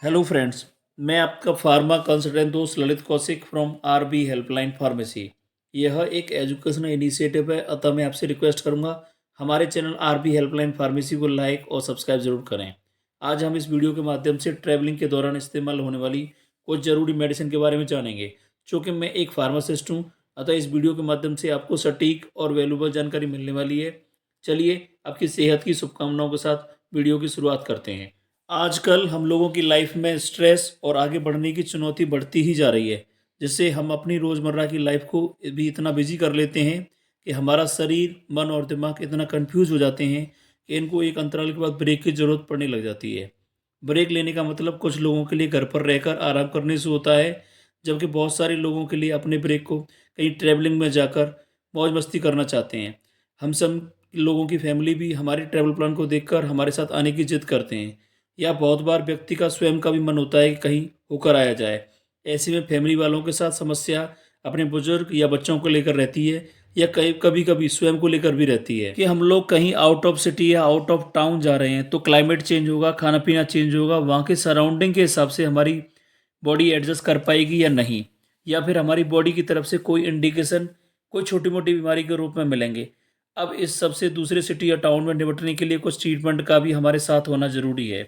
Hello friends. मैं आपका pharma consultant दोस्त Lalit Kaushik from RB helpline pharmacy. यह एक एजुकेशनल इनिशिएटिव है, अतः मैं आपसे रिक्वेस्ट करूंगा हमारे चैनल आरबी हेल्पलाइन फार्मेसी को लाइक और सब्सक्राइब जरूर करें। आज हम इस वीडियो के माध्यम से ट्रैवलिंग के दौरान इस्तेमाल होने वाली कुछ ज़रूरी मेडिसिन के बारे में जानेंगे। चूँकि मैं एक फार्मासिस्ट हूँ, अतः इस वीडियो के माध्यम से आपको सटीक और वैल्यूबल जानकारी मिलने वाली है। चलिए आपकी सेहत की शुभकामनाओं के साथ वीडियो की शुरुआत करते हैं। आजकल हम लोगों की लाइफ में स्ट्रेस और आगे बढ़ने की चुनौती बढ़ती ही जा रही है, जिससे हम अपनी रोज़मर्रा की लाइफ को भी इतना बिजी कर लेते हैं कि हमारा शरीर, मन और दिमाग इतना कंफ्यूज हो जाते हैं कि इनको एक अंतराल के बाद ब्रेक की ज़रूरत पड़ने लग जाती है। ब्रेक लेने का मतलब कुछ लोगों के लिए घर पर रहकर आराम करने से होता है, जबकि बहुत सारे लोगों के लिए अपने ब्रेक को कहीं ट्रैवलिंग में जाकर मौज मस्ती करना चाहते हैं। हम सब लोगों की फैमिली भी हमारे ट्रैवल प्लान को देखकर हमारे साथ आने की जिद करते हैं, या बहुत बार व्यक्ति का स्वयं का भी मन होता है कि कहीं होकर आया जाए। ऐसे में फैमिली वालों के साथ समस्या अपने बुजुर्ग या बच्चों को लेकर रहती है, या कई कभी कभी स्वयं को लेकर भी रहती है कि हम लोग कहीं आउट ऑफ सिटी या आउट ऑफ टाउन जा रहे हैं तो क्लाइमेट चेंज होगा, खाना पीना चेंज होगा, वहाँ के सराउंडिंग के हिसाब से हमारी बॉडी एडजस्ट कर पाएगी या नहीं, या फिर हमारी बॉडी की तरफ से कोई इंडिकेशन कोई छोटी मोटी बीमारी के रूप में मिलेंगे। अब इस सबसे दूसरे सिटी या टाउन में निपटने के लिए कुछ ट्रीटमेंट का भी हमारे साथ होना ज़रूरी है।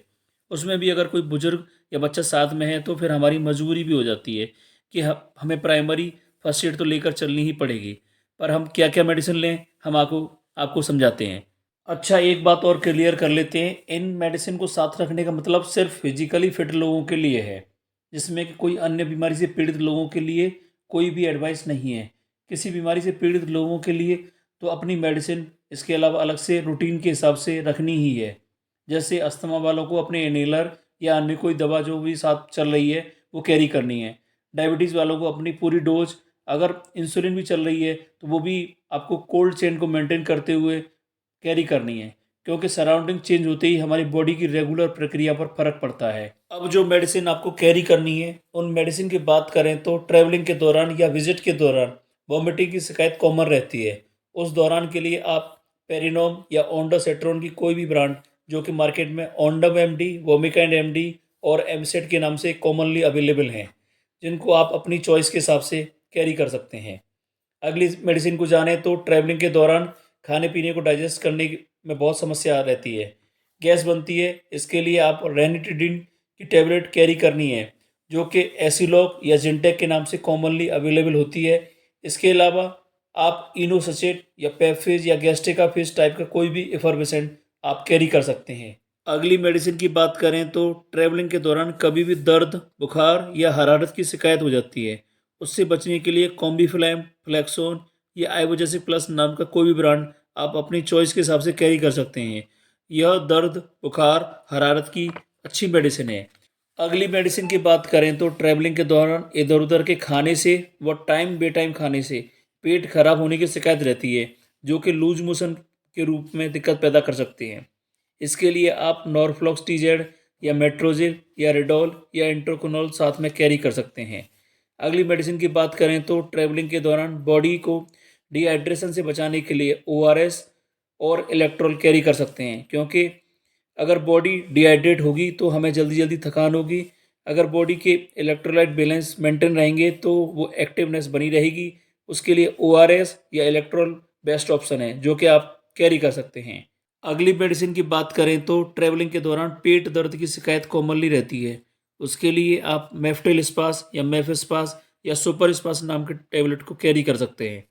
उसमें भी अगर कोई बुजुर्ग या बच्चा साथ में है तो फिर हमारी मजबूरी भी हो जाती है कि हमें प्राइमरी फर्स्ट एड तो लेकर चलनी ही पड़ेगी। पर हम क्या क्या मेडिसिन लें, हम आपको आपको समझाते हैं। अच्छा, एक बात और क्लियर कर लेते हैं, इन मेडिसिन को साथ रखने का मतलब सिर्फ फिजिकली फिट लोगों के लिए है, जिसमें कि कोई अन्य बीमारी से पीड़ित लोगों के लिए कोई भी एडवाइस नहीं है। किसी बीमारी से पीड़ित लोगों के लिए तो अपनी मेडिसिन इसके अलावा अलग से रूटीन के हिसाब से रखनी ही है। जैसे अस्थमा वालों को अपने इनहेलर या अन्य कोई दवा जो भी साथ चल रही है वो कैरी करनी है। डायबिटीज़ वालों को अपनी पूरी डोज, अगर इंसुलिन भी चल रही है तो वो भी आपको कोल्ड चेन को मेंटेन करते हुए कैरी करनी है, क्योंकि सराउंडिंग चेंज होते ही हमारी बॉडी की रेगुलर प्रक्रिया पर फर्क पड़ता है। अब जो मेडिसिन आपको कैरी करनी है, उन मेडिसिन की बात करें तो ट्रैवलिंग के दौरान या विजिट के दौरान वॉमिटिंग की शिकायत कॉमन रहती है। उस दौरान के लिए आप पेरिनोम या ओंडासेट्रोन की कोई भी ब्रांड, जो कि मार्केट में ओंडम एमडी, वोमिकैंड एमडी और एमसेट के नाम से कॉमनली अवेलेबल हैं, जिनको आप अपनी चॉइस के हिसाब से कैरी कर सकते हैं। अगली मेडिसिन को जाने तो ट्रैवलिंग के दौरान खाने पीने को डाइजेस्ट करने में बहुत समस्या रहती है, गैस बनती है। इसके लिए आप रेनिटिडिन की टेबलेट कैरी करनी है, जो कि एसिलॉक या जिंटेक के नाम से कॉमनली अवेलेबल होती है। इसके अलावा आप इनोसचेट या पेफेज या गैस्ट्रिकाफेज टाइप का कोई भी एफर्वेसेंट आप कैरी कर सकते हैं। अगली मेडिसिन की बात करें तो ट्रैवलिंग के दौरान कभी भी दर्द, बुखार या हरारत की शिकायत हो जाती है। उससे बचने के लिए कॉम्बीफ्लैम, फ्लेक्सोन या आइवोजेसिक प्लस नाम का कोई भी ब्रांड आप अपनी चॉइस के हिसाब से कैरी कर सकते हैं। यह दर्द, बुखार, हरारत की अच्छी मेडिसिन है। अगली मेडिसिन की बात करें तो ट्रैवलिंग के दौरान इधर उधर के खाने से व टाइम बेटाइम खाने से पेट खराब होने की शिकायत रहती है, जो कि लूज मोशन के रूप में दिक्कत पैदा कर सकते हैं। इसके लिए आप नॉरफ्लॉक्स टीजेड या मेट्रोजिल या रिडोल या इंट्रोकोनोल साथ में कैरी कर सकते हैं। अगली मेडिसिन की बात करें तो ट्रैवलिंग के दौरान बॉडी को डिहाइड्रेशन से बचाने के लिए ओआरएस और इलेक्ट्रोल कैरी कर सकते हैं, क्योंकि अगर बॉडी डिहाइड्रेट होगी तो हमें जल्दी जल्दी थकान होगी। अगर बॉडी के इलेक्ट्रोलाइट बैलेंस मेंटेन रहेंगे तो वो एक्टिवनेस बनी रहेगी। उसके लिए ओआरएस या इलेक्ट्रोल बेस्ट ऑप्शन है, जो कि आप कैरी कर सकते हैं। अगली मेडिसिन की बात करें तो ट्रैवलिंग के दौरान पेट दर्द की शिकायत कॉमनली रहती है। उसके लिए आप मेफ्टिल स्पास या मेफिस्पास या सुपर स्पास नाम के टेबलेट को कैरी कर सकते हैं।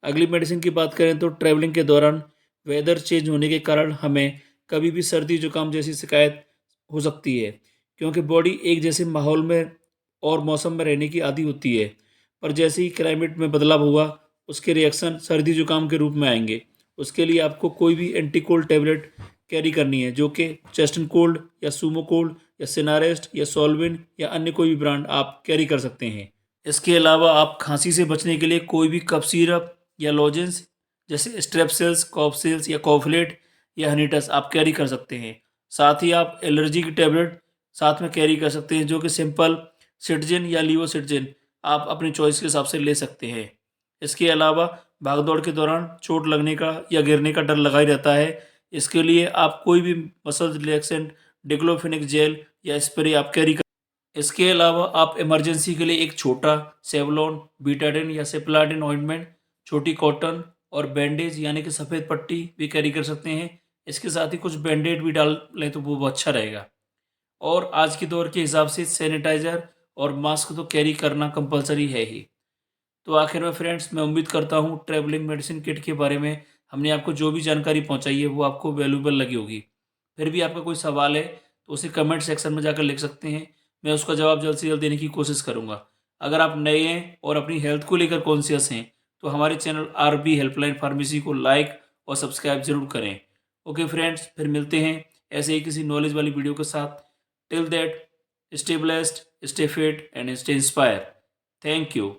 अगली मेडिसिन की बात करें तो ट्रैवलिंग के दौरान वेदर चेंज होने के कारण हमें कभी भी सर्दी जुकाम जैसी शिकायत हो सकती है, क्योंकि बॉडी एक जैसे माहौल में और मौसम में रहने की आदी होती है। पर जैसे ही क्लाइमेट में बदलाव हुआ, उसके रिएक्शन सर्दी जुकाम के रूप में आएंगे। उसके लिए आपको कोई भी एंटी कोल्ड टेबलेट कैरी करनी है, जो कि चेस्टन कोल्ड या सूमो कोल्ड या सिनारेस्ट या सॉल्विन या अन्य कोई भी ब्रांड आप कैरी कर सकते हैं। इसके अलावा आप खांसी से बचने के लिए कोई भी कफ सिरप या लॉजेंस जैसे स्ट्रेप्सिल्स, कॉफसिल्स या कॉफलेट या हनीटस आप कैरी कर सकते हैं। साथ ही आप एलर्जी की टेबलेट साथ में कैरी कर सकते हैं, जो कि सिंपल सिट्रिजिन या लीवोसिट्रिजिन आप अपनी चॉइस के हिसाब से ले सकते हैं। इसके अलावा भागदौड़ के दौरान चोट लगने का या गिरने का डर लगा ही रहता है। इसके लिए आप कोई भी मसल रिलैक्सेंट, डिक्लोफेनिक जेल या स्प्रे आप कैरी कर। इसके अलावा आप इमरजेंसी के लिए एक छोटा सेवलॉन, बीटाडिन या सेप्लाडिन ऑइंटमेंट, छोटी कॉटन और बैंडेज यानी कि सफ़ेद पट्टी भी कैरी कर सकते हैं। इसके साथ ही कुछ बैंडेड भी डाल लें तो वो अच्छा रहेगा। और आज के दौर के हिसाब से सैनिटाइज़र और मास्क तो कैरी करना कंपलसरी है ही। तो आखिर में फ्रेंड्स, मैं उम्मीद करता हूँ ट्रैवलिंग मेडिसिन किट के बारे में हमने आपको जो भी जानकारी पहुँचाई है वो आपको वैल्यूएबल लगी होगी। फिर भी आपका कोई सवाल है तो उसे कमेंट सेक्शन में जाकर लिख सकते हैं। मैं उसका जवाब जल्द से जल्द देने की कोशिश करूँगा। अगर आप नए हैं और अपनी हेल्थ को लेकर कॉन्शियस हैं तो हमारे चैनल आरबी हेल्पलाइन फार्मेसी को लाइक और सब्सक्राइब ज़रूर करें। ओके फ्रेंड्स, फिर मिलते हैं ऐसे ही किसी नॉलेज वाली वीडियो के साथ। Till that, stay blessed, stay fit and stay inspire. Thank you.